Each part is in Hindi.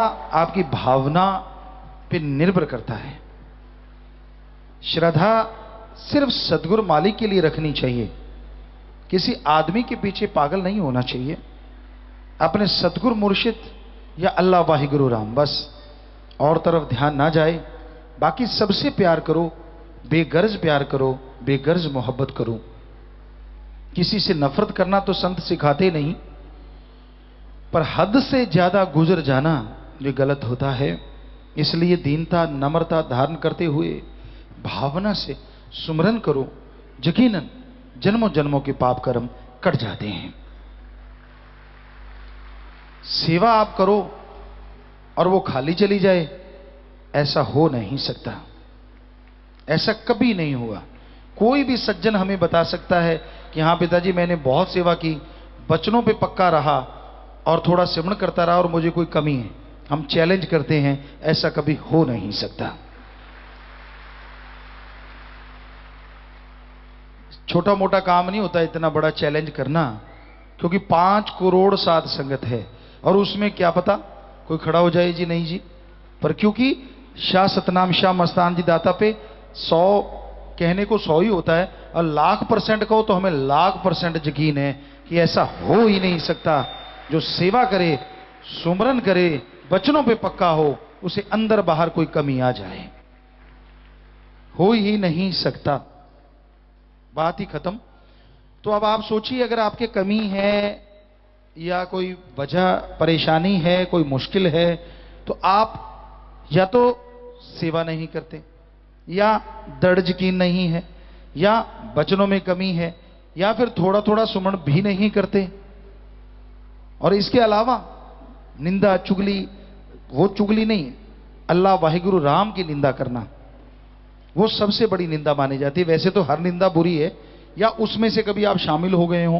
आपकी भावना पे निर्भर करता है। श्रद्धा सिर्फ सदगुरु मालिक के लिए रखनी चाहिए, किसी आदमी के पीछे पागल नहीं होना चाहिए। अपने सदगुरु मुर्शिद या अल्लाह वाहिगुरु राम, बस और तरफ ध्यान ना जाए। बाकी सबसे प्यार करो, बेगर्ज प्यार करो, बेगर्ज मोहब्बत करो। किसी से नफरत करना तो संत सिखाते नहीं, पर हद से ज्यादा गुजर जाना ये गलत होता है। इसलिए दीनता नम्रता धारण करते हुए भावना से सुमरन करो, यकीनन जन्मों जन्मों के पाप कर्म कट जाते हैं। सेवा आप करो और वो खाली चली जाए, ऐसा हो नहीं सकता। ऐसा कभी नहीं हुआ। कोई भी सज्जन हमें बता सकता है कि हाँ पिताजी मैंने बहुत सेवा की, बचनों पे पक्का रहा और थोड़ा सिमरण करता रहा और मुझे कोई कमी है। हम चैलेंज करते हैं, ऐसा कभी हो नहीं सकता। छोटा मोटा काम नहीं होता इतना बड़ा चैलेंज करना, क्योंकि 5 करोड़ साध संगत है और उसमें क्या पता कोई खड़ा हो जाए जी नहीं जी। पर क्योंकि शाह सतनाम शाह मस्तान जी दाता पे 100 कहने को 100 ही होता है और 1,00,000% कहो तो हमें 1,00,000% यकीन है कि ऐसा हो ही नहीं सकता। जो सेवा करे, सुमरन करे, वचनों पे पक्का हो, उसे अंदर बाहर कोई कमी आ जाए, हो ही नहीं सकता। बात ही खत्म। तो अब आप सोचिए, अगर आपके कमी है या कोई वजह परेशानी है, कोई मुश्किल है, तो आप या तो सेवा नहीं करते, या दृढ़ यकीन नहीं है, या वचनों में कमी है, या फिर थोड़ा थोड़ा सुमरण भी नहीं करते। और इसके अलावा निंदा चुगली, वो चुगली नहीं, अल्लाह वाहिगुरु राम की निंदा करना वो सबसे बड़ी निंदा मानी जाती है। वैसे तो हर निंदा बुरी है, या उसमें से कभी आप शामिल हो गए हो,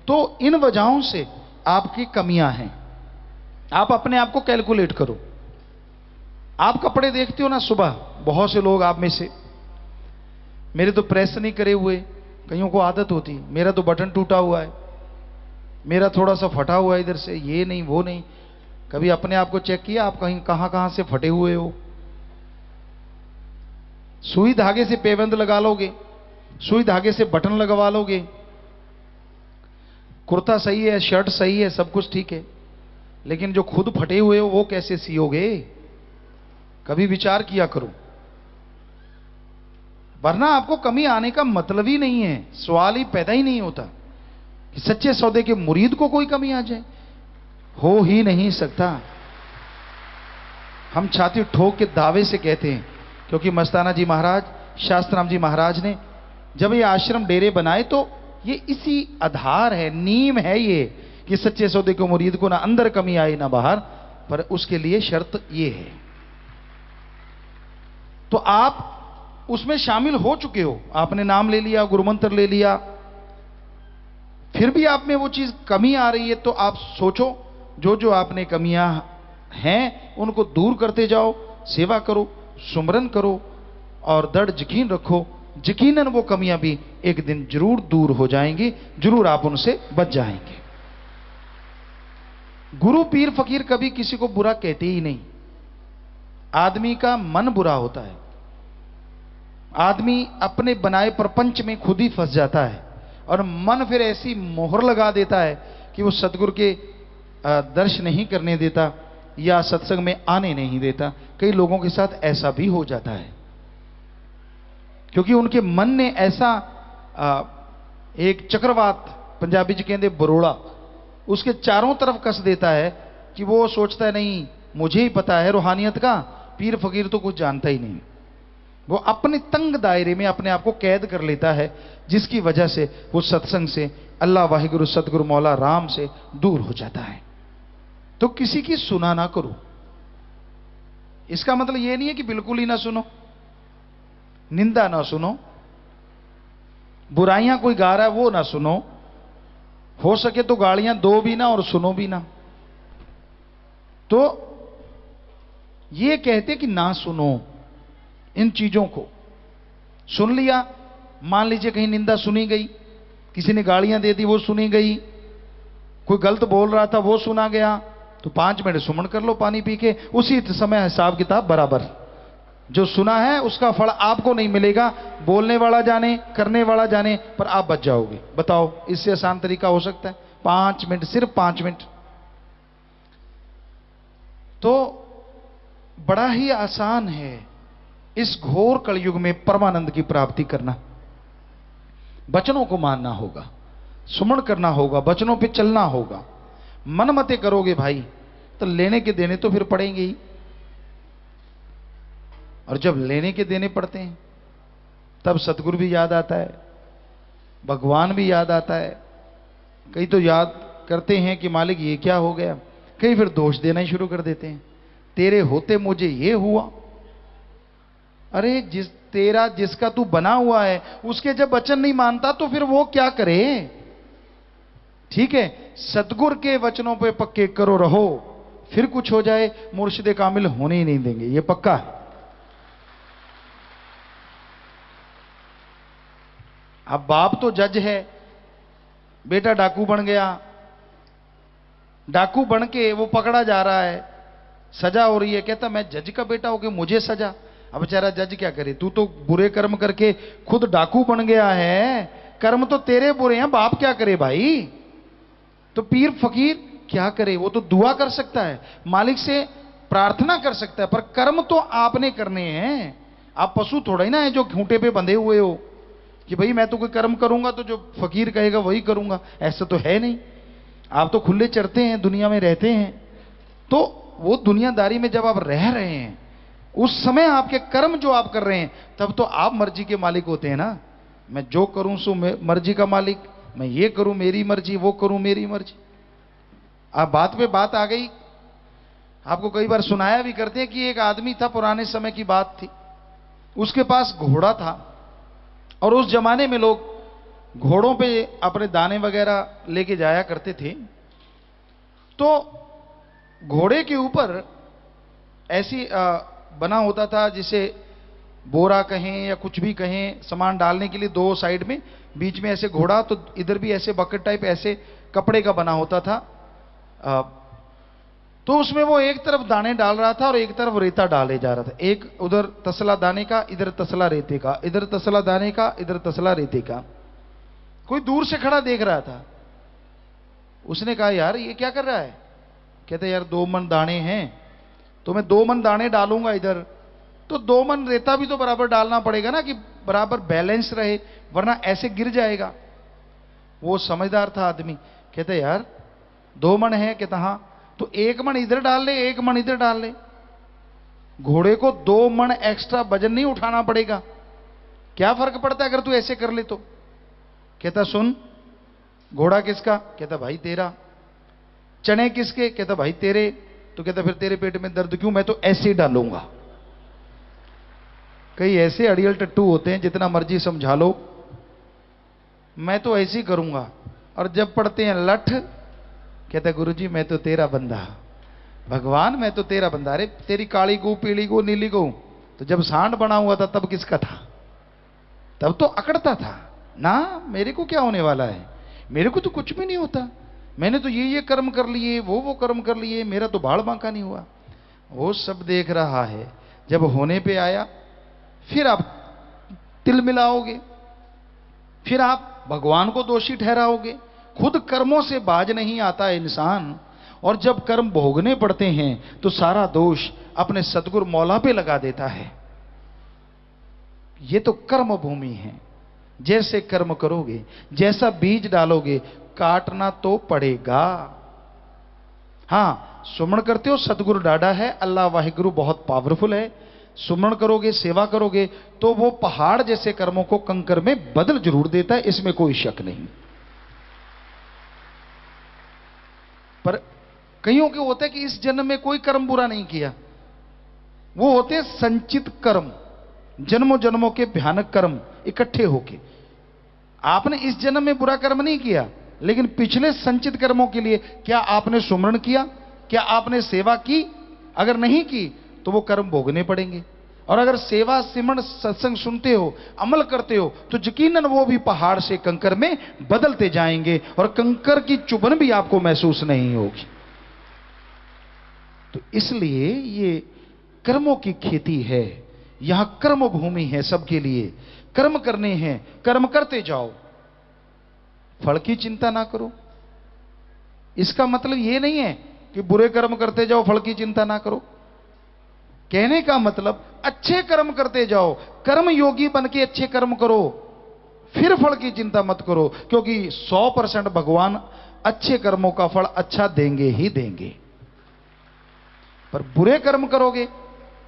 तो इन वजहों से आपकी कमियां हैं। आप अपने आप को कैलकुलेट करो। आप कपड़े देखते हो ना सुबह, बहुत से लोग आप में से, मेरे तो प्रेस नहीं करे हुए, कईयों को आदत होती, मेरा तो बटन टूटा हुआ है, मेरा थोड़ा सा फटा हुआ है इधर से, ये नहीं वो नहीं। कभी अपने आप को चेक किया आप कहीं कहां कहां से फटे हुए हो? सुई धागे से पेबंद लगा लोगे, सुई धागे से बटन लगवा लोगे, कुर्ता सही है, शर्ट सही है, सब कुछ ठीक है, लेकिन जो खुद फटे हुए हो वो कैसे सियोगे? कभी विचार किया करो, वरना आपको कमी आने का मतलब ही नहीं है, सवाल ही पैदा ही नहीं होता कि सच्चे सौदे के मुरीद को कोई कमी आ जाए। हो ही नहीं सकता। हम छाती ठोक के दावे से कहते हैं, क्योंकि मस्ताना जी महाराज, शास्त्राम जी महाराज ने जब ये आश्रम डेरे बनाए तो ये इसी आधार है, नीम है ये, कि सच्चे सौदे के मुरीद को ना अंदर कमी आए ना बाहर। पर उसके लिए शर्त ये है, तो आप उसमें शामिल हो चुके हो, आपने नाम ले लिया, गुरुमंत्र ले लिया, फिर भी आप में वो चीज कमी आ रही है, तो आप सोचो जो जो आपने कमियां हैं उनको दूर करते जाओ, सेवा करो, सुमरन करो और दृढ़ यकीन रखो, यकीनन वो कमियां भी एक दिन जरूर दूर हो जाएंगी, जरूर आप उनसे बच जाएंगे। गुरु पीर फकीर कभी किसी को बुरा कहते ही नहीं। आदमी का मन बुरा होता है, आदमी अपने बनाए प्रपंच में खुद ही फंस जाता है और मन फिर ऐसी मोहर लगा देता है कि वो सतगुरु के दर्श नहीं करने देता या सत्संग में आने नहीं देता। कई लोगों के साथ ऐसा भी हो जाता है, क्योंकि उनके मन ने ऐसा एक चक्रवात, पंजाबी जी कहते बरोड़ा, उसके चारों तरफ कस देता है कि वो सोचता है नहीं मुझे ही पता है रूहानियत का, पीर फकीर तो कुछ जानता ही नहीं। वो अपने तंग दायरे में अपने आप को कैद कर लेता है, जिसकी वजह से वो सत्संग से, अल्लाह वाहिगुरु सतगुरु मौला राम से दूर हो जाता है। तो किसी की सुना ना करो। इसका मतलब यह नहीं है कि बिल्कुल ही ना सुनो, निंदा ना सुनो, बुराइयां कोई गा रहा है वो ना सुनो, हो सके तो गालियां दो भी ना और सुनो भी ना। तो ये कहते कि ना सुनो इन चीजों को। सुन लिया, मान लीजिए कहीं निंदा सुनी गई, किसी ने गालियां दे दी वो सुनी गई, कोई गलत बोल रहा था वो सुना गया, तो 5 मिनट सुमन कर लो पानी पी के, उसी समय हिसाब किताब बराबर। जो सुना है उसका फल आपको नहीं मिलेगा, बोलने वाला जाने, करने वाला जाने, पर आप बच जाओगे। बताओ इससे आसान तरीका हो सकता है? 5 मिनट, सिर्फ 5 मिनट। तो बड़ा ही आसान है इस घोर कलयुग में परमानंद की प्राप्ति करना। वचनों को मानना होगा, सुमन करना होगा, वचनों पे चलना होगा। मन मते करोगे भाई तो लेने के देने तो फिर पड़ेंगे ही। और जब लेने के देने पड़ते हैं तब सतगुरु भी याद आता है, भगवान भी याद आता है। कई तो याद करते हैं कि मालिक ये क्या हो गया, कई फिर दोष देना ही शुरू कर देते हैं, तेरे होते मुझे ये हुआ। अरे जिसका तू बना हुआ है उसके जब वचन नहीं मानता तो फिर वो क्या करे? ठीक है, सतगुरु के वचनों पे पक्के करो रहो, फिर कुछ हो जाए मुर्शिदे कामिल होने ही नहीं देंगे, ये पक्का है। अब बाप तो जज है, बेटा डाकू बन गया, डाकू बन के वो पकड़ा जा रहा है, सजा हो रही है, कहता मैं जज का बेटा हो के मुझे सजा। अब बेचारा जज क्या करे, तू तो बुरे कर्म करके खुद डाकू बन गया है, कर्म तो तेरे बुरे हैं, बाप क्या करे भाई? तो पीर फकीर क्या करे? वो तो दुआ कर सकता है, मालिक से प्रार्थना कर सकता है, पर कर्म तो आपने करने हैं। आप पशु थोड़ा ही ना है जो खूंटे पे बंधे हुए हो कि भाई मैं तो कोई कर्म करूंगा तो जो फकीर कहेगा वही करूंगा, ऐसा तो है नहीं। आप तो खुले चरते हैं, दुनिया में रहते हैं। तो वो दुनियादारी में जब आप रह रहे हैं उस समय आपके कर्म जो आप कर रहे हैं तब तो आप मर्जी के मालिक होते हैं ना। मैं जो करूं सो मर्जी का मालिक, मैं ये करूं मेरी मर्जी, वो करूं मेरी मर्जी। आप बात पे बात आ गई। आपको कई बार सुनाया भी करते हैं कि एक आदमी था, पुराने समय की बात थी, उसके पास घोड़ा था और उस जमाने में लोग घोड़ों पे अपने दाने वगैरह लेके जाया करते थे। तो घोड़े के ऊपर ऐसी बना होता था जिसे बोरा कहें या कुछ भी कहें, सामान डालने के लिए दो साइड में, बीच में ऐसे घोड़ा, तो इधर भी ऐसे बकेट टाइप ऐसे कपड़े का बना होता था। तो उसमें वो एक तरफ दाने डाल रहा था और एक तरफ रेता डाले जा रहा था। एक उधर तसला दाने का, इधर तसला रेते का, इधर तसला दाने का, इधर तसला रेते का। कोई दूर से खड़ा देख रहा था। उसने कहा यार ये क्या कर रहा है? कहते यार 2 मन दाने हैं तो मैं 2 मन दाने डालूंगा इधर, तो 2 मन रेता भी तो बराबर डालना पड़ेगा ना कि बराबर बैलेंस रहे, वरना ऐसे गिर जाएगा। वो समझदार था आदमी। कहते यार 2 मन है? कहता हाँ। तो 1 मन इधर डाल ले, 1 मन इधर डाल ले, घोड़े को 2 मन एक्स्ट्रा वजन नहीं उठाना पड़ेगा। क्या फर्क पड़ता है अगर तू ऐसे कर ले तो? कहता सुन, घोड़ा किसका? कहता भाई तेरा। चने किसके? कहता भाई तेरे। तो कहता फिर तेरे पेट में दर्द क्यों? मैं तो ऐसे ही डालूंगा। कई ऐसे अड़ियल टट्टू होते हैं, जितना मर्जी समझा लो, मैं तो ऐसे ही करूंगा। और जब पढ़ते हैं लठ, कहता गुरुजी मैं तो तेरा बंदा, भगवान मैं तो तेरा बंदा। अरे तेरी काली गऊ, पीली गऊ, नीली गऊ, तो जब सांड बना हुआ था तब किसका था? तब तो अकड़ता था ना, मेरे को क्या होने वाला है, मेरे को तो कुछ भी नहीं होता, मैंने तो ये कर्म कर लिए, वो कर्म कर लिए, मेरा तो भाड़ बांका नहीं हुआ। वो सब देख रहा है। जब होने पे आया फिर आप तिल मिलाओगे, फिर आप भगवान को दोषी ठहराओगे। खुद कर्मों से बाज नहीं आता इंसान, और जब कर्म भोगने पड़ते हैं तो सारा दोष अपने सतगुरु मौला पे लगा देता है। ये तो कर्म भूमि है। जैसे कर्म करोगे, जैसा बीज डालोगे, काटना तो पड़ेगा। हां, सुमरण करते हो, सतगुरु डाढ़ा है, अल्लाह वाहिगुरु बहुत पावरफुल है। सुमरण करोगे, सेवा करोगे तो वो पहाड़ जैसे कर्मों को कंकर में बदल जरूर देता है, इसमें कोई शक नहीं। पर कईयों के होता है कि इस जन्म में कोई कर्म बुरा नहीं किया, वो होते संचित कर्म, जन्मों जन्मों के भयानक कर्म इकट्ठे होके। आपने इस जन्म में बुरा कर्म नहीं किया, लेकिन पिछले संचित कर्मों के लिए क्या आपने सुमरण किया, क्या आपने सेवा की? अगर नहीं की तो वो कर्म भोगने पड़ेंगे। और अगर सेवा, सिमरण, सत्संग सुनते हो, अमल करते हो, तो यकीनन वो भी पहाड़ से कंकर में बदलते जाएंगे और कंकर की चुभन भी आपको महसूस नहीं होगी। तो इसलिए ये कर्मों की खेती है, यहां कर्म भूमि है सबके लिए। कर्म करने हैं, कर्म करते जाओ, फल की चिंता ना करो। इसका मतलब यह नहीं है कि बुरे कर्म करते जाओ, फल की चिंता ना करो। कहने का मतलब अच्छे कर्म करते जाओ, कर्म योगी बन के अच्छे कर्म करो, फिर फल की चिंता मत करो, क्योंकि 100% भगवान अच्छे कर्मों का फल अच्छा देंगे ही देंगे। पर बुरे कर्म करोगे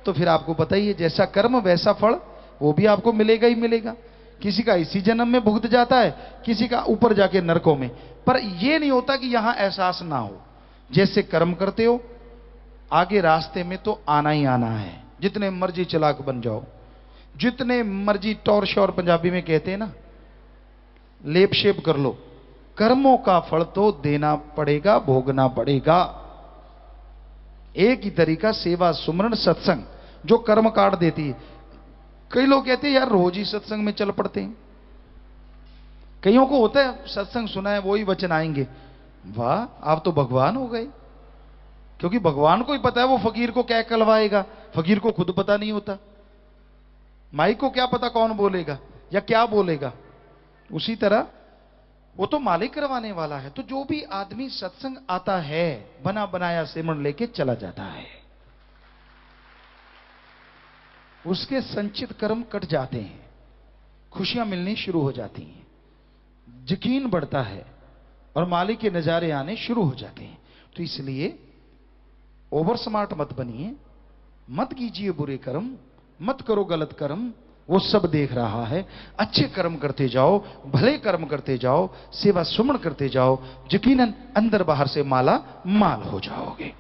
तो फिर आपको पता ही है, जैसा कर्म वैसा फल वो भी आपको मिलेगा ही मिलेगा। किसी का इसी जन्म में भुगत जाता है, किसी का ऊपर जाके नरकों में। पर यह नहीं होता कि यहां एहसास ना हो। जैसे कर्म करते हो, आगे रास्ते में तो आना ही आना है। जितने मर्जी चालाक बन जाओ, जितने मर्जी टौर शौर पंजाबी में कहते हैं ना, लेप शेप कर लो, कर्मों का फल तो देना पड़ेगा, भोगना पड़ेगा। एक ही तरीका सेवा सुमरण सत्संग जो कर्म काट देती है। कई लोग कहते हैं यार रोज ही सत्संग में चल पड़ते हैं। कईयों को होता है सत्संग सुना है, वो ही वचन आएंगे, वाह आप तो भगवान हो गए। क्योंकि भगवान को ही पता है वो फकीर को क्या कहलवाएगा, फकीर को खुद पता नहीं होता। माइक को क्या पता कौन बोलेगा या क्या बोलेगा। उसी तरह वो तो मालिक करवाने वाला है। तो जो भी आदमी सत्संग आता है, बना बनाया सिमरन लेके चला जाता है, उसके संचित कर्म कट जाते हैं, खुशियां मिलनी शुरू हो जाती हैं, यकीन बढ़ता है और मालिक के नजारे आने शुरू हो जाते हैं। तो इसलिए ओवर स्मार्ट मत बनिए, मत कीजिए बुरे कर्म, मत करो गलत कर्म, वो सब देख रहा है। अच्छे कर्म करते जाओ, भले कर्म करते जाओ, सेवा सुमन करते जाओ, यकीनन अंदर बाहर से माला माल हो जाओगे।